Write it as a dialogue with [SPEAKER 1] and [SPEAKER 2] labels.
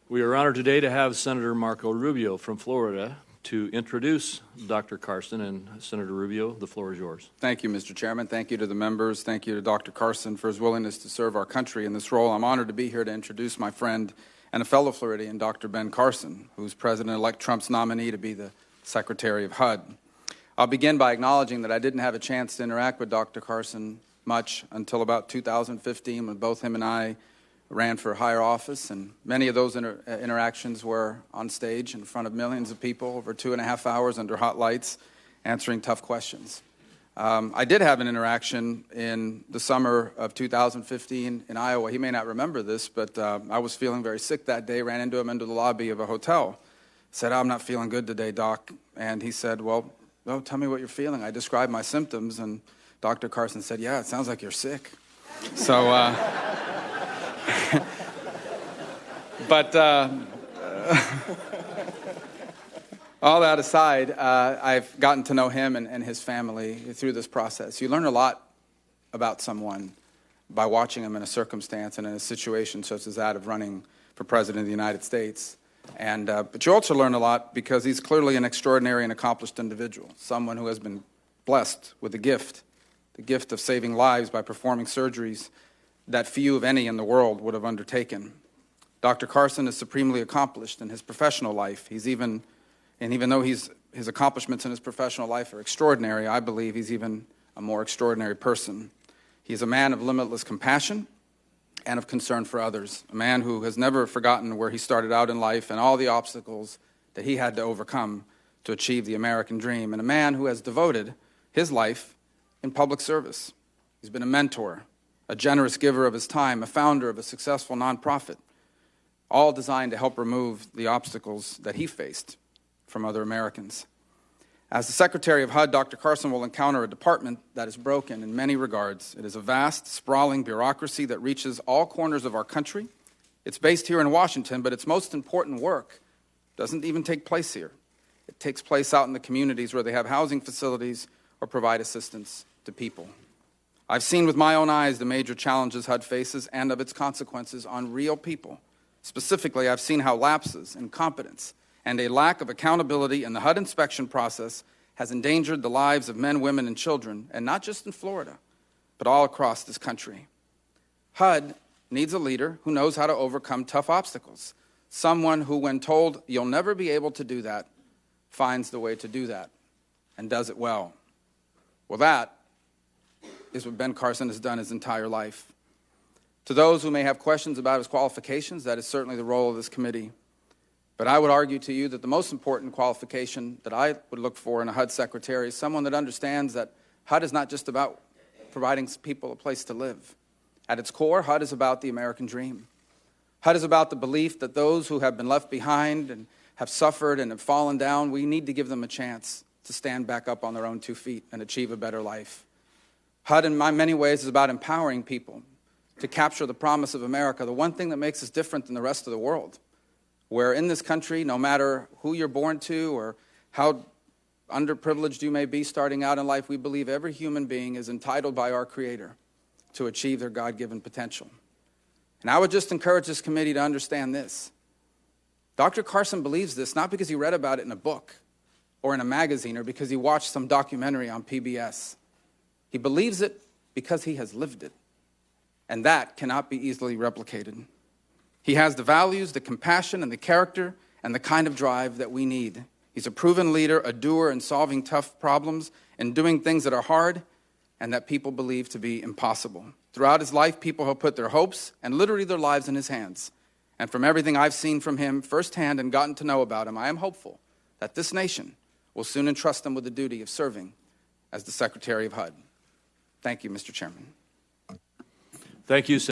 [SPEAKER 1] We are honored today to have Senator Marco Rubio from Florida to introduce Dr. Carson. And Senator Rubio, the floor is yours.
[SPEAKER 2] Thank you, Mr. Chairman. Thank you to the members. Thank you to Dr. Carson for his willingness to serve our country in this role. I'm honored to be here to introduce my friend and a fellow Floridian, Dr. Ben Carson, who's President-elect Trump's nominee to be the Secretary of HUD. I'll begin by acknowledging that I didn't have a chance to interact with Dr. Carson much until about 2015 when both him and I ran for higher office, and many of those interactions were on stage in front of millions of people over 2.5 hours under hot lights, answering tough questions. I did have an interaction in the summer of 2015 in Iowa. He may not remember this, but I was feeling very sick that day, ran into him into the lobby of a hotel, said, "I'm not feeling good today, Doc." And he said, "Well, no, tell me what you're feeling." I described my symptoms, and Dr. Carson said, "Yeah, it sounds like you're sick." So, but all that aside, I've gotten to know him and his family through this process. You learn a lot about someone by watching him in a circumstance and in a situation such as that of running for President of the United States. And but you also learn a lot because he's clearly an extraordinary and accomplished individual, someone who has been blessed with the gift of saving lives by performing surgeries that few, if any, in the world would have undertaken. Dr. Carson is supremely accomplished in his professional life. Even though his accomplishments in his professional life are extraordinary, I believe he's even a more extraordinary person. He's a man of limitless compassion and of concern for others, a man who has never forgotten where he started out in life and all the obstacles that he had to overcome to achieve the American dream, and a man who has devoted his life in public service. He's been a mentor, a generous giver of his time, a founder of a successful nonprofit, all designed to help remove the obstacles that he faced from other Americans. As the Secretary of HUD, Dr. Carson will encounter a department that is broken in many regards. It is a vast, sprawling bureaucracy that reaches all corners of our country. It's based here in Washington, but its most important work doesn't even take place here. It takes place out in the communities where they have housing facilities or provide assistance to people. I've seen with my own eyes the major challenges HUD faces and of its consequences on real people. Specifically, I've seen how lapses, incompetence, and a lack of accountability in the HUD inspection process has endangered the lives of men, women, and children, and not just in Florida, but all across this country. HUD needs a leader who knows how to overcome tough obstacles, someone who, when told you'll never be able to do that, finds the way to do that and does it well. Well, that is what Ben Carson has done his entire life. To those who may have questions about his qualifications, that is certainly the role of this committee. But I would argue to you that the most important qualification that I would look for in a HUD secretary is someone that understands that HUD is not just about providing people a place to live. At its core, HUD is about the American dream. HUD is about the belief that those who have been left behind and have suffered and have fallen down, we need to give them a chance to stand back up on their own 2 feet and achieve a better life. HUD, in many ways, is about empowering people to capture the promise of America, the one thing that makes us different than the rest of the world, where in this country, no matter who you're born to or how underprivileged you may be starting out in life, we believe every human being is entitled by our Creator to achieve their God-given potential. And I would just encourage this committee to understand this. Dr. Carson believes this not because he read about it in a book or in a magazine or because he watched some documentary on PBS. He believes it because he has lived it, and that cannot be easily replicated. He has the values, the compassion, and the character, and the kind of drive that we need. He's a proven leader, a doer in solving tough problems and doing things that are hard and that people believe to be impossible. Throughout his life, people have put their hopes and literally their lives in his hands. And from everything I've seen from him firsthand and gotten to know about him, I am hopeful that this nation will soon entrust him with the duty of serving as the Secretary of HUD. Thank you, Mr. Chairman.
[SPEAKER 1] Thank you,